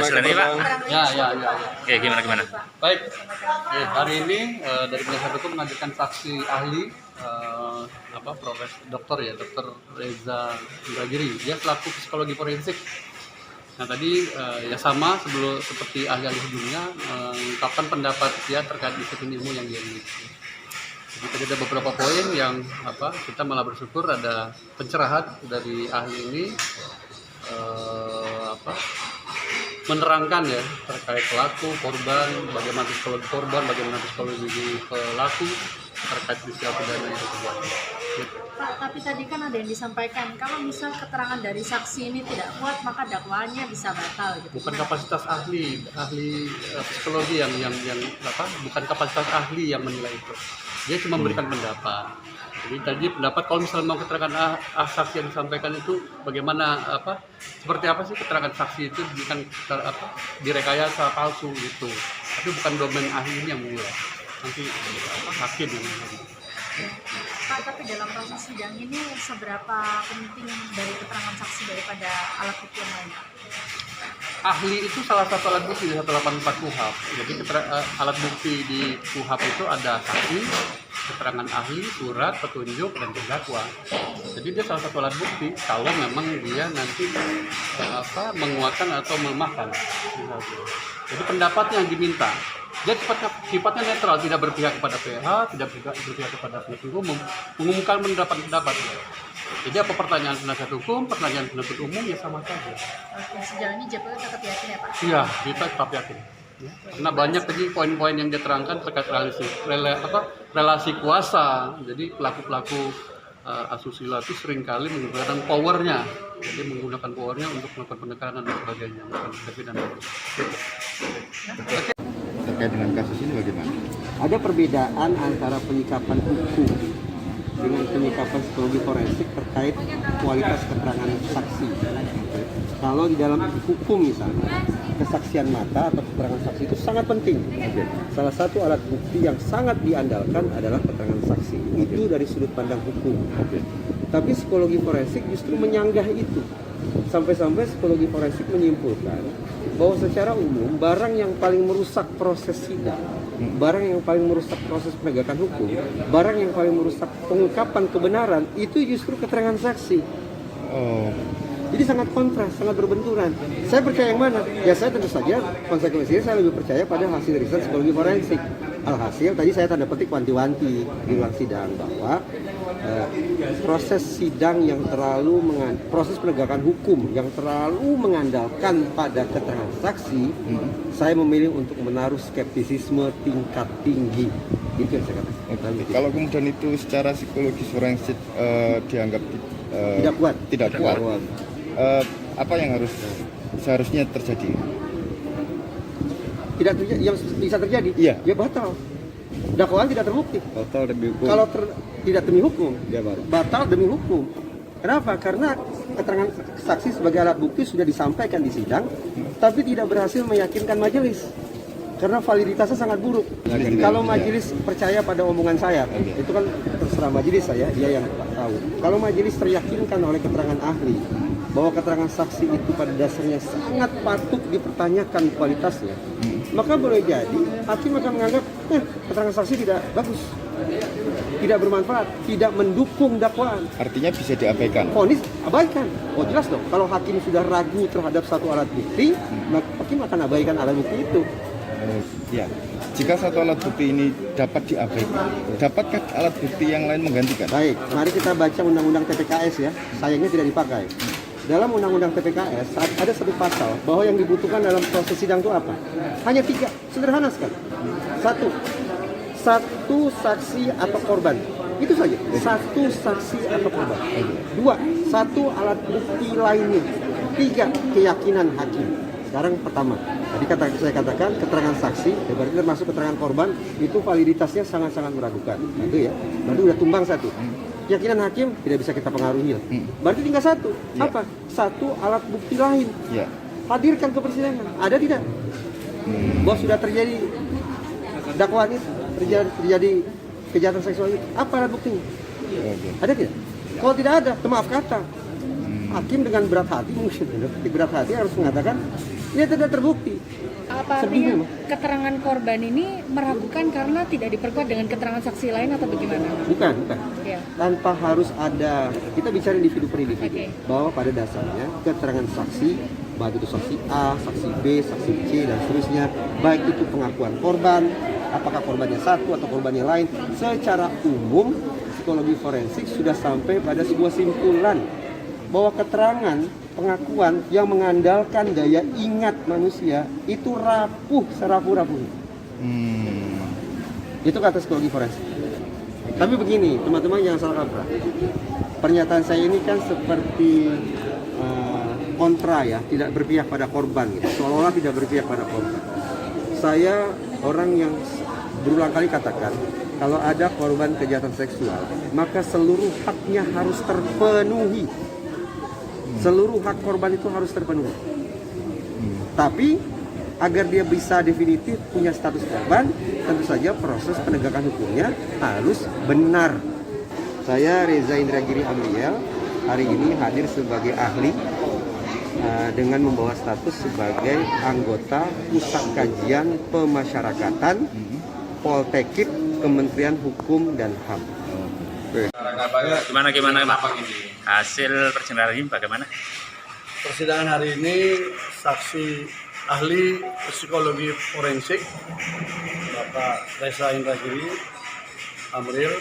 persidangan ini, Pak? Ya. Oke, gimana? Baik. Hari ini dari penasihat hukum mengajukan saksi ahli Profesor Dr. Reza Indragiri. Dia selaku psikologi forensik. Nah tadi ya sama seperti ahli-ahli sebelumnya mengungkapkan pendapat dia terkait disiplin ilmu yang dia miliki. Jadi tadi ada beberapa poin yang kita malah bersyukur ada pencerahan dari ahli ini menerangkan ya terkait pelaku, korban, bagaimana psikologi korban, bagaimana psikologi pelaku terkait peristiwa pidana yang terjadi. Pak, tapi tadi kan ada yang disampaikan kalau misal keterangan dari saksi ini tidak kuat maka dakwaannya bisa batal gitu. Bukan kapasitas ahli psikologi yang bukan kapasitas ahli yang menilai itu. Dia cuma memberikan pendapat. Jadi tadi pendapat kalau misalnya mau keterangan saksi yang disampaikan itu bagaimana seperti apa sih keterangan saksi itu bukan direkayasa palsu gitu. Tapi bukan domain ahli ini yang menilai. Nanti hakim yang menilai. Pak, tapi dalam proses sidang ini seberapa penting dari keterangan saksi daripada alat bukti yang lain? Ahli itu salah satu alat bukti di 184 KUHP. Jadi alat bukti di KUHP itu ada saksi, keterangan ahli, surat, petunjuk, dan terdakwa. Jadi dia salah satu alat bukti kalau memang dia nanti menguatkan atau melemahkan. Jadi pendapatnya yang diminta. Dia sifatnya netral, tidak berpihak kepada PH, tidak berpihak kepada penuntut umum, mengumumkan pendapat. Jadi apa pertanyaan penasihat hukum, pertanyaan penuntut umum ya sama saja. Oke, sejauh ini JPU tetap yakin ya Pak? Iya, kita tetap yakin. Ya. Karena banyak tadi poin-poin yang diterangkan terkait relasi kuasa. Jadi pelaku-pelaku asusila itu seringkali menggunakan powernya, jadi menggunakan powernya untuk melakukan penekanan dan sebagainya. Terkait dengan kasus ini bagaimana? Ada perbedaan antara penyikapan hukum dengan penyikapan psikologi forensik terkait kualitas keterangan saksi. Kalau di dalam hukum misalnya, kesaksian mata atau keterangan saksi itu sangat penting. Salah satu alat bukti yang sangat diandalkan adalah keterangan saksi. Itu dari sudut pandang hukum. Tapi psikologi forensik justru menyanggah itu. Sampai-sampai psikologi forensik menyimpulkan bahwa secara umum barang yang paling merusak proses sidang, barang yang paling merusak proses penegakan hukum, barang yang paling merusak pengungkapan kebenaran itu justru keterangan saksi. Jadi sangat kontras, sangat berbenturan. Saya percaya yang mana? Ya saya tentu saja konsekuensinya saya lebih percaya pada hasil riset psikologi forensik. Alhasil tadi saya tanda petik wanti-wanti di ruang sidang bahwa proses sidang yang proses penegakan hukum yang terlalu mengandalkan pada keterangan saksi, saya memilih untuk menaruh skeptisisme tingkat tinggi. Itu yang saya katakan. Kalau kemudian itu secara psikologis forensik dianggap tidak kuat. Apa yang seharusnya terjadi? Tidak terjadi, yang bisa terjadi, iya. Ya batal. Dakwaan tidak terbukti. Batal demi hukum. Kalau tidak demi hukum, ya batal demi hukum. Kenapa? Karena keterangan saksi sebagai alat bukti sudah disampaikan di sidang, tapi tidak berhasil meyakinkan majelis. Karena validitasnya sangat buruk. Kalau majelis percaya pada omongan saya, itu kan terserah majelis saya, dia yang tahu. Kalau majelis teryakinkan oleh keterangan ahli bahwa keterangan saksi itu pada dasarnya sangat patut dipertanyakan kualitasnya, maka boleh jadi hakim akan menganggap keterangan saksi tidak bagus, tidak bermanfaat, tidak mendukung dakwaan. Artinya bisa diabaikan. Vonis abaikan. Oh jelas dong. Kalau hakim sudah ragu terhadap satu alat bukti, maka hakim akan abaikan alat bukti itu. Ya, jika satu alat bukti ini dapat diabaikan, dapatkah alat bukti yang lain menggantikan? Baik, mari kita baca undang-undang TPKS ya. Sayangnya tidak dipakai. Dalam undang-undang TPKS ada satu pasal bahwa yang dibutuhkan dalam proses sidang itu apa? Hanya 3, sederhana sekali. Satu saksi atau korban. Itu saja. Satu saksi atau korban. 2, satu alat bukti lainnya. 3, keyakinan hakim. Sekarang pertama, tadi saya katakan keterangan saksi, berarti termasuk keterangan korban, itu validitasnya sangat-sangat meragukan. Itu ya, berarti udah tumbang satu. Keyakinan hakim tidak bisa kita pengaruhi. Berarti tinggal satu, apa? Satu alat bukti lain. Hadirkan ke persidangan. Ada tidak? Bahwa sudah terjadi dakwaan itu, terjadi kejahatan seksual itu. Apa alat buktinya? Ada tidak? Kalau tidak ada, maaf kata. Hakim dengan berat hati, mungkin berat hati harus mengatakan Dia tidak terbukti. Apa Sedihnya, artinya keterangan korban ini meragukan karena tidak diperkuat dengan keterangan saksi lain atau bagaimana? Bukan. Ya. Tanpa harus ada, kita bicara individu per individu, Oke. bahwa pada dasarnya keterangan saksi, baik itu saksi A, saksi B, saksi C, dan seterusnya, baik itu pengakuan korban, apakah korbannya satu atau korbannya lain, secara umum psikologi forensik sudah sampai pada sebuah simpulan bahwa keterangan pengakuan yang mengandalkan daya ingat manusia itu rapuh serapuh-rapuhnya. Itu kata psikologi forensik. Tapi begini, teman-teman jangan salah kaprah. Pernyataan saya ini kan seperti kontra ya, tidak berpihak pada korban gitu. Seolah-olah tidak berpihak pada korban. Saya orang yang berulang kali katakan, kalau ada korban kejahatan seksual, maka seluruh haknya harus terpenuhi. Seluruh hak korban itu harus terpenuhi. Tapi agar dia bisa definitif punya status korban, tentu saja proses penegakan hukumnya harus benar. Saya Reza Indragiri Amriel hari ini hadir sebagai ahli dengan membawa status sebagai anggota Pusat Kajian Pemasyarakatan Poltekip Kementerian Hukum dan HAM. Gimana hasil persidangan ini bagaimana? Persidangan hari ini saksi ahli psikologi forensik Bapak Reza Indragiri Amriel,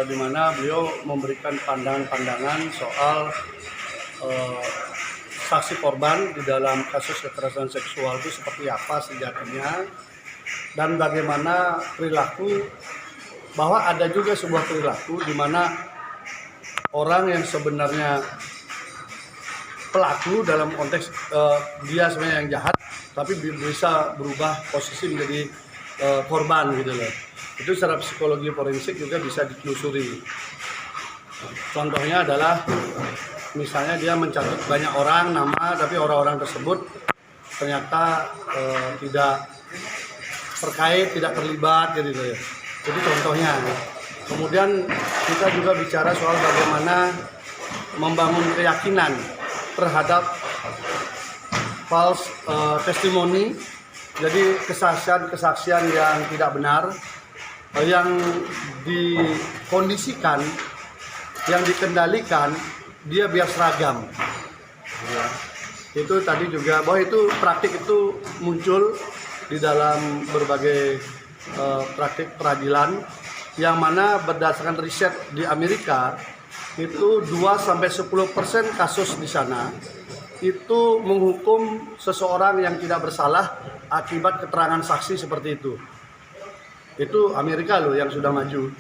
di mana beliau memberikan pandangan-pandangan soal saksi korban di dalam kasus kekerasan seksual itu seperti apa sejatinya, dan bagaimana perilaku, bahwa ada juga sebuah perilaku di mana orang yang sebenarnya pelaku dalam konteks dia sebenarnya yang jahat, tapi bisa berubah posisi menjadi korban gitu loh. Itu secara psikologi forensik juga bisa ditelusuri. Contohnya adalah misalnya dia mencatat banyak orang nama, tapi orang-orang tersebut ternyata tidak terkait, tidak terlibat gitu ya. Jadi contohnya. Kemudian kita juga bicara soal bagaimana membangun keyakinan terhadap false testimony, jadi kesaksian yang tidak benar, yang dikondisikan, yang dikendalikan, dia biar seragam. Ya. Itu tadi juga bahwa itu praktik itu muncul di dalam berbagai praktik peradilan, yang mana berdasarkan riset di Amerika itu 2-10% kasus di sana itu menghukum seseorang yang tidak bersalah akibat keterangan saksi seperti itu. Itu Amerika loh yang sudah maju.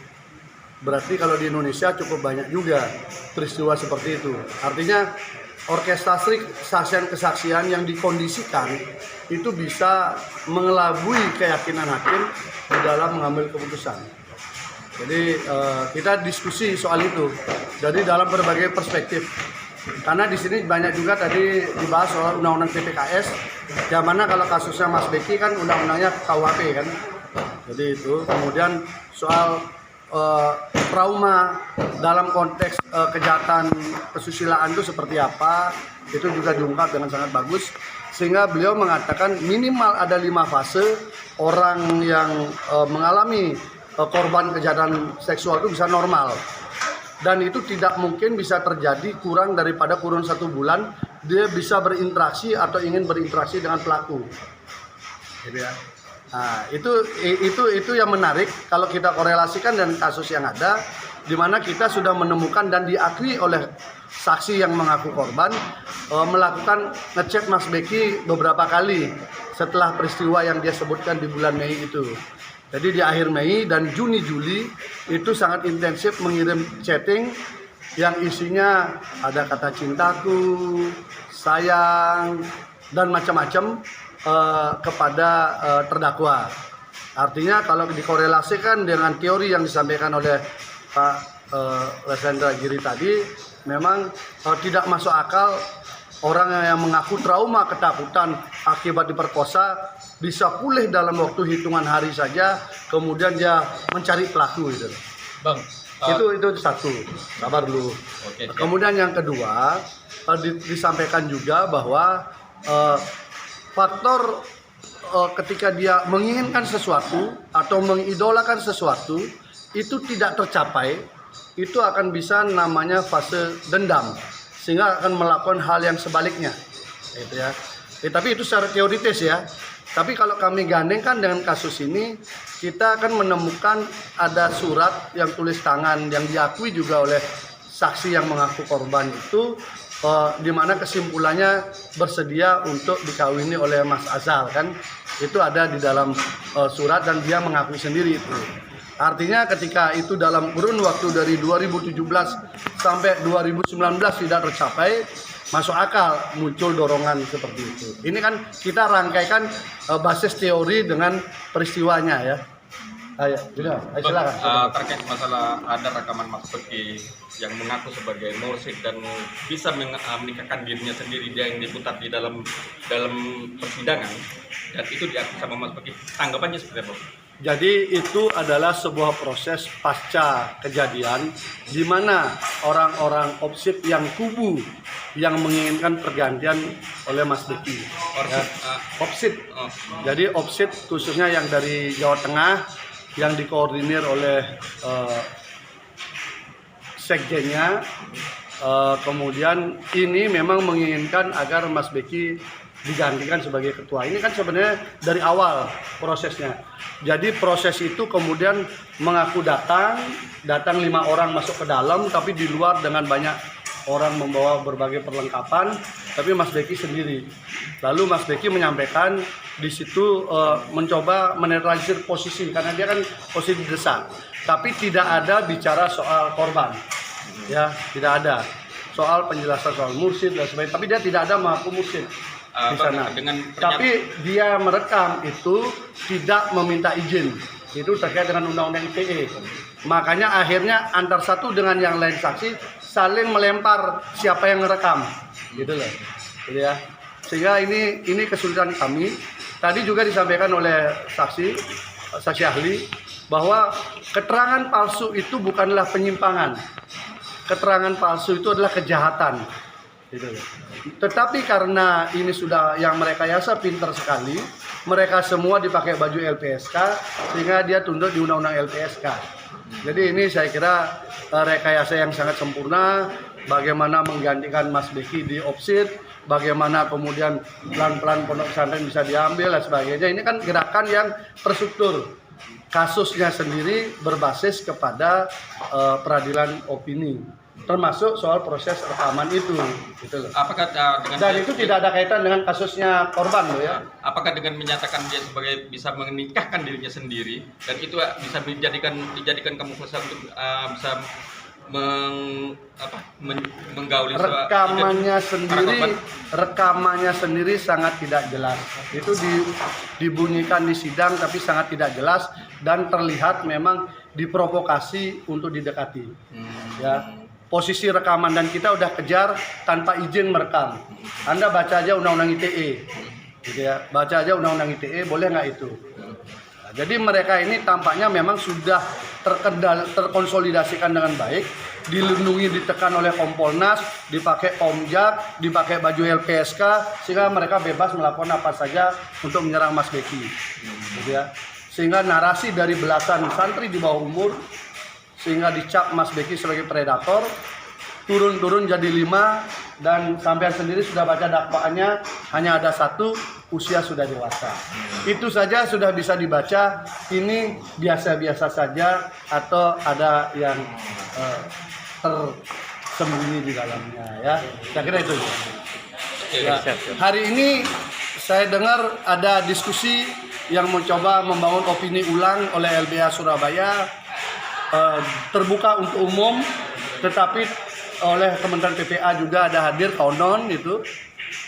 Berarti kalau di Indonesia cukup banyak juga peristiwa seperti itu. Artinya orkestrasi kesaksian yang dikondisikan itu bisa mengelabui keyakinan hakim di dalam mengambil keputusan. Jadi kita diskusi soal itu. Jadi dalam berbagai perspektif. Karena di sini banyak juga tadi dibahas soal undang-undang TPKS. Yang mana kalau kasusnya Mas Beki kan undang-undangnya KUHP kan. Jadi itu. Kemudian soal trauma dalam konteks kejahatan kesusilaan itu seperti apa, itu juga diungkap dengan sangat bagus, sehingga beliau mengatakan minimal ada 5 fase orang yang mengalami korban kejahatan seksual itu bisa normal, dan itu tidak mungkin bisa terjadi kurang daripada kurun 1 bulan dia bisa berinteraksi atau ingin berinteraksi dengan pelaku, gitu ya. Nah, itu yang menarik kalau kita korelasikan dengan kasus yang ada, di mana kita sudah menemukan dan diakui oleh saksi yang mengaku korban melakukan ngechat Mas Beki beberapa kali setelah peristiwa yang dia sebutkan di bulan Mei itu. Jadi di akhir Mei dan Juni Juli itu sangat intensif mengirim chatting yang isinya ada kata cintaku, sayang, dan macam-macam kepada terdakwa. Artinya kalau dikorelasikan dengan teori yang disampaikan oleh Pak Reza Indragiri tadi, memang tidak masuk akal orang yang mengaku trauma ketakutan akibat diperkosa bisa pulih dalam waktu hitungan hari saja, kemudian dia mencari pelaku itu. Bang, itu satu. Sabar dulu. Kemudian yang kedua disampaikan juga bahwa faktor ketika dia menginginkan sesuatu atau mengidolakan sesuatu itu tidak tercapai, itu akan bisa namanya fase dendam, sehingga akan melakukan hal yang sebaliknya, gitu ya. Tapi itu secara teoritis ya. Tapi kalau kami gandengkan dengan kasus ini, kita akan menemukan ada surat yang tulis tangan yang diakui juga oleh saksi yang mengaku korban itu, di mana kesimpulannya bersedia untuk dikawini oleh Mas Azal kan, itu ada di dalam surat dan dia mengakui sendiri itu. Artinya ketika itu dalam kurun waktu dari 2017 sampai 2019 tidak tercapai, masuk akal muncul dorongan seperti itu. Ini kan kita rangkaikan basis teori dengan peristiwanya ya. Ayo, silakan. Terkait masalah ada rekaman Mas Beki yang mengaku sebagai mursyid dan bisa menikahkan dirinya sendiri, dia yang diputar di dalam persidangan, dan itu diakui sama Mas Beki. Tanggapannya seperti apa? Jadi itu adalah sebuah proses pasca kejadian di mana orang-orang opsit yang kubu yang menginginkan pergantian oleh Mas Beki. Ya, opsit. Jadi opsit khususnya yang dari Jawa Tengah yang dikoordinir oleh sekjennya. Kemudian ini memang menginginkan agar Mas Beki digantikan sebagai ketua. Ini kan sebenarnya dari awal prosesnya. Jadi proses itu kemudian mengaku datang 5 orang masuk ke dalam, tapi di luar dengan banyak orang membawa berbagai perlengkapan, tapi Mas Beki sendiri. Lalu Mas Beki menyampaikan di situ mencoba menetralisir posisi karena dia kan posisi desak, tapi tidak ada bicara soal korban, ya tidak ada soal penjelasan soal mursyid dan sebagainya, tapi dia tidak ada mengaku mursyid di sana. Tapi dia merekam itu tidak meminta izin, itu terkait dengan undang-undang ITE. Makanya akhirnya antar satu dengan yang lain saksi saling melempar siapa yang merekam, gitu loh, gitu ya. Sehingga ini kesulitan kami. Tadi juga disampaikan oleh saksi ahli bahwa keterangan palsu itu bukanlah penyimpangan, keterangan palsu itu adalah kejahatan, gitu loh. Tetapi karena ini sudah yang mereka yasa pintar sekali, mereka semua dipakai baju LPSK sehingga dia tunduk di undang-undang LPSK. Jadi ini saya kira rekayasa yang sangat sempurna, bagaimana menggantikan Mas Beki di opsit, bagaimana kemudian pelan-pelan pondok pesantren bisa diambil dan sebagainya. Ini kan gerakan yang terstruktur. Kasusnya sendiri berbasis kepada peradilan opini, termasuk soal proses rekaman itu, gitu loh. Apakah dengan dan itu tidak ada kaitan dengan kasusnya korban loh ya. Apakah dengan menyatakan dia sebagai bisa menikahkan dirinya sendiri dan itu bisa dijadikan kamuflase untuk bisa menggauli rekamannya sendiri sangat tidak jelas. Itu dibunyikan di sidang tapi sangat tidak jelas dan terlihat memang diprovokasi untuk didekati. Ya. Posisi rekaman dan kita udah kejar tanpa izin merekam. Anda baca aja undang-undang ITE. Gitu ya. Baca aja undang-undang ITE, boleh nggak itu? Nah, jadi mereka ini tampaknya memang sudah terkonsolidasikan dengan baik, dilindungi, ditekan oleh Kompolnas, dipakai Komjak, dipakai baju LPSK, sehingga mereka bebas melakukan apa saja untuk menyerang Mas Beki. Gitu ya. Sehingga narasi dari belasan santri di bawah umur, sehingga dicap Mas Beki sebagai predator, turun jadi 5, dan sampean sendiri sudah baca dakwaannya, hanya ada 1, usia sudah dewasa. Itu saja sudah bisa dibaca, ini biasa-biasa saja atau ada yang tersembunyi di dalamnya ya. Saya kira itu. Ya. Hari ini saya dengar ada diskusi yang mencoba membangun opini ulang oleh LBH Surabaya, terbuka untuk umum, tetapi oleh Kementerian PPA juga ada hadir konon itu,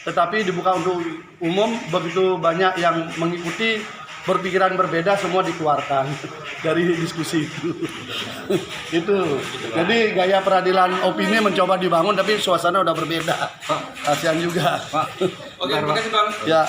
tetapi dibuka untuk umum, begitu banyak yang mengikuti, berpikiran berbeda semua dikeluarkan dari diskusi itu. Itu. Jadi gaya peradilan opini mencoba dibangun tapi suasana udah berbeda. Kasihan juga. Oke, terima kasih Bang. Ya.